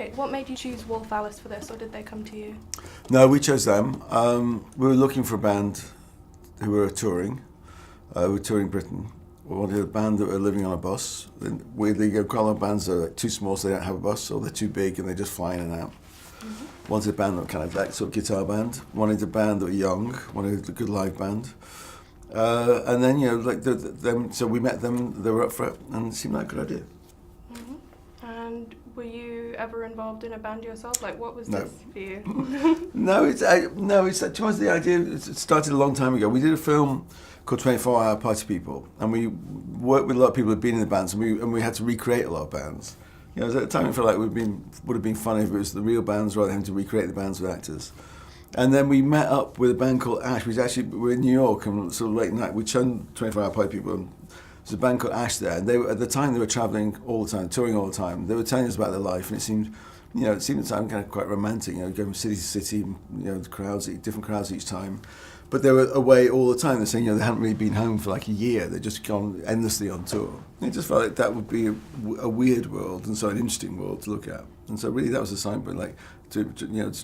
Okay, what made you choose Wolf Alice for this, or did they come to you? No, we chose them. We were looking for a band who were touring. We were touring Britain. We wanted a band that were living on a bus. Weirdly, quite a lot of bands are like too small, so they don't have a bus, or they're too big and they just fly in and out. Mm-hmm. Wanted a band that were kind of like sort of guitar band. Wanted a band that were young. Wanted a good live band. And then so we met them. They were up for it, and it seemed like a good idea. Mm-hmm. And were you ever involved in a band yourself? Like, what was this for you? No, to us the idea. It started a long time ago. We did a film called 24 Hour Party People, and we worked with a lot of people who'd been in the bands, and we had to recreate a lot of bands. You know, at the time it felt like would have been funny if it was the real bands rather than having to recreate the bands with actors. And then we met up with a band called Ash, which actually we're in New York, and sort of late night we shown 24 Hour Party People. And there's a band called Ash there, and they were, at the time they were travelling all the time, touring all the time. They were telling us about their life, and it seemed at the time kind of quite romantic. You know, going from city to city, the crowds, different crowds each time. But they were away all the time. They're saying, they hadn't really been home for like a year. They'd just gone endlessly on tour. It just felt like that would be a weird world, and so an interesting world to look at. And so really that was a sign point, like to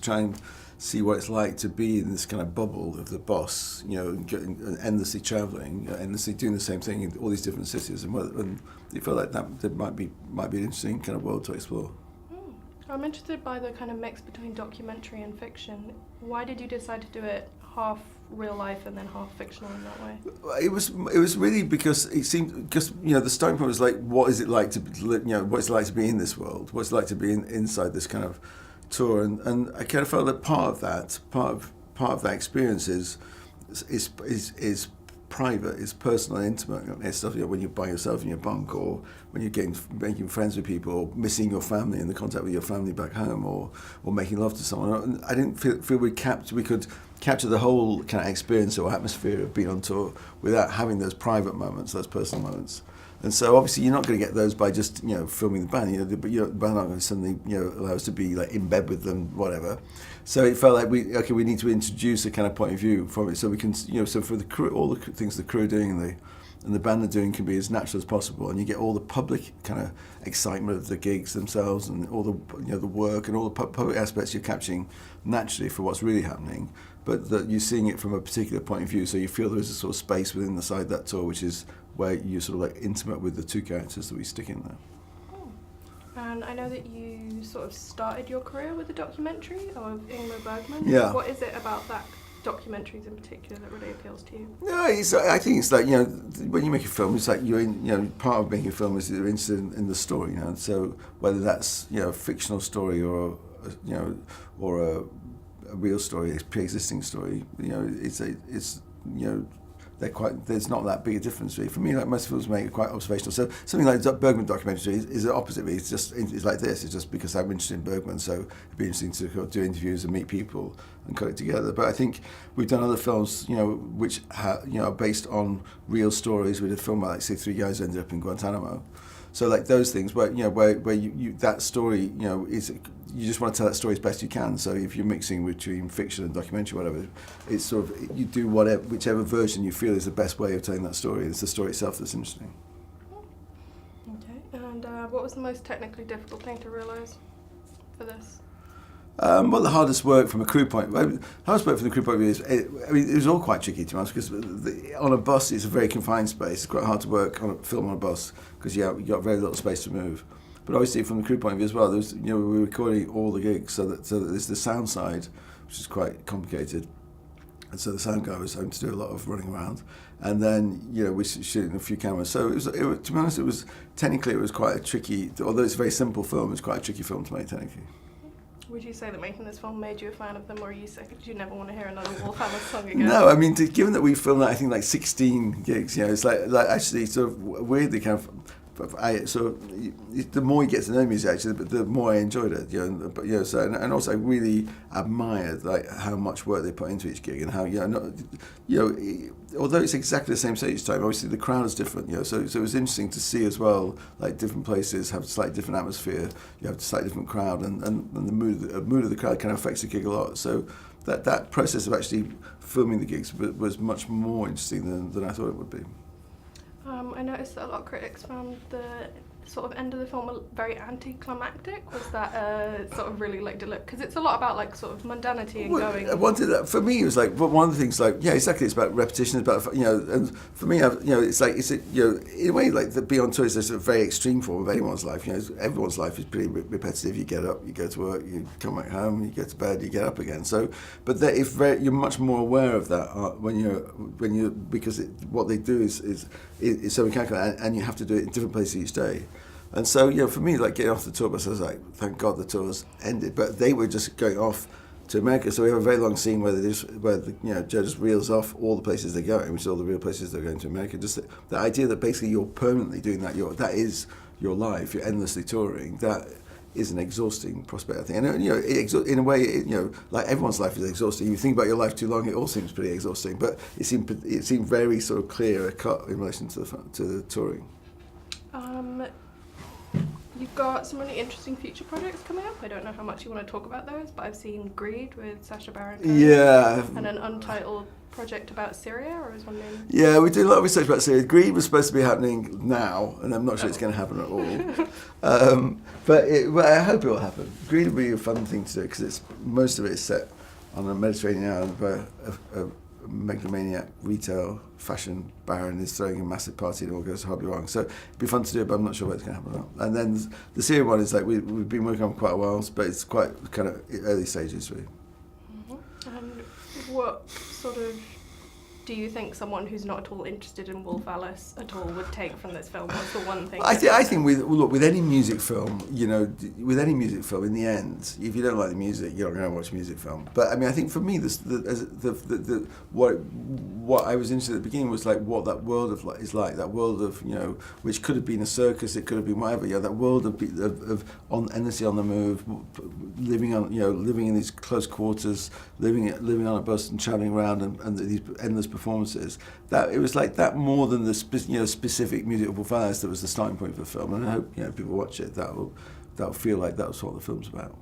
try and see what it's like to be in this kind of bubble of the boss, endlessly travelling, endlessly doing the same thing in all these different cities. And it felt like that might be an interesting kind of world to explore. I'm interested by the kind of mix between documentary and fiction. Why did you decide to do it half real life and then half fictional in that way? It was really because it seemed, the starting point was like, what is it like to what's it like to be in this world? What's it like to be inside this kind of tour? And I kind of felt that part of that experience is private, it's personal and intimate. It's stuff when you're by yourself in your bunk, or when you're making friends with people, or missing your family and the contact with your family back home, or making love to someone. I didn't feel we could capture the whole kind of experience or atmosphere of being on tour without having those private moments, those personal moments. And so obviously you're not going to get those by just filming the band. But the band aren't going to suddenly allow us to be like in bed with them, whatever. So it felt like we need to introduce a kind of point of view from it, so we can so for the crew, all the things the crew are doing and the band are doing can be as natural as possible, and you get all the public kind of excitement of the gigs themselves, and all the the work and all the public aspects you're capturing naturally for what's really happening, but that you're seeing it from a particular point of view, so you feel there is a sort of space within the side that tour, which is where you're sort of like intimate with the two characters that we stick in there. And I know that you sort of started your career with a documentary of Ingmar Bergman. Yeah. What is it about that documentaries in particular that really appeals to you? No, I think it's like, when you make a film, it's like you're in, part of making a film is you're interested in the story, So whether that's, a fictional story or a real story, a pre-existing story, there's not that big a difference really. For me, like most films make it quite observational. So something like Bergman documentary is the opposite. It's like this. It's just because I'm interested in Bergman, so it'd be interesting to do interviews and meet people and cut it together. But I think we've done other films, which are based on real stories. We did a film like say 3 guys ended up in Guantanamo. So like those things where you that story is, you just want to tell that story as best you can. So if you're mixing between fiction and documentary, whatever, it's sort of you do whichever version you feel is the best way of telling that story. It's the story itself that's interesting. Okay. And what was the most technically difficult thing to realise for this? Well, the hardest work from a crew point of view is, it was all quite tricky to be honest, because on a bus it's a very confined space. It's quite hard to work on a film on a bus because you got very little space to move. But obviously from the crew point of view as well, we were recording all the gigs, so that there's the sound side, which is quite complicated. And so the sound guy was home to do a lot of running around, and then we're shooting a few cameras. So to be honest, it was quite a tricky. Although it's a very simple film, it's quite a tricky film to make technically. Would you say that making this film made you a fan of them, or you say you never want to hear another Wolf Alice song again? No, I mean, given that we filmed I think like 16 gigs, it's like actually sort of weirdly kind of. The more you get to know music, actually, the more I enjoyed it. And also I really admired like how much work they put into each gig, and how although it's exactly the same set each time, obviously the crowd is different. So it was interesting to see as well, like different places have a slightly different atmosphere. You have a slightly different crowd, and the mood of the crowd kind of affects the gig a lot. So that process of actually filming the gigs was much more interesting than I thought it would be. I noticed that a lot of critics found the sort of end of the film very anticlimactic? Was that sort of really like because it's a lot about like sort of mundanity and going. I wanted that for me. It was like, but one of the things, like, yeah, exactly. It's about repetition. It's about, you know, and for me, it's like, it's, you know, in a way, like the Beyond Tour is a very extreme form of anyone's life. You know, everyone's life is pretty repetitive. You get up, you go to work, you come back home, you go to bed, you get up again. So, but you're much more aware of that when you because what they do is so mechanical, and you have to do it in different places each day. And so, you know, for me, like getting off the tour bus, I was like, thank God the tour's ended. But they were just going off to America, so we have a very long scene where Joe just reels off all the places they're going, which is all the real places they're going to America. Just the idea that basically you're permanently doing that, that is your life. You're endlessly touring. That is an exhausting prospect, I think. And, you know, in a way, you know, like everyone's life is exhausting. You think about your life too long, it all seems pretty exhausting. But it seemed very sort of clear cut in relation to the touring. You've got some really interesting future projects coming up. I don't know how much you want to talk about those, but I've seen Greed with Sacha Baron Cohen. Yeah. And an untitled project about Syria, or is one name? Yeah, we do a lot of research about Syria. Greed was supposed to be happening now, and I'm not sure it's going to happen at all. But I hope it will happen. Greed will be a fun thing to do, because most of it is set on a Mediterranean island where a megalomaniac retail fashion baron is throwing a massive party and it all goes horribly wrong. So it'd be fun to do, but I'm not sure where it's going to happen or not. And then the Syria one is like we've been working on quite a while, but it's quite kind of early stages really. Mm-hmm. And what sort of do you think someone who's not at all interested in Wolf Alice at all would take from this film? What's the one thing? I think with any music film, you know, in the end, if you don't like the music, you're not going to watch a music film. But I mean, I think for me, what I was interested at the beginning was like what that world is like. That world of, you know, which could have been a circus, it could have been whatever. Yeah, that world of endlessly on the move, living in these close quarters, living on a bus and traveling around, and these endless performances. That it was like that more than the specific music of Wolf Alice that was the starting point for the film. And I hope, you know, people watch it, that'll feel like that's what the film's about.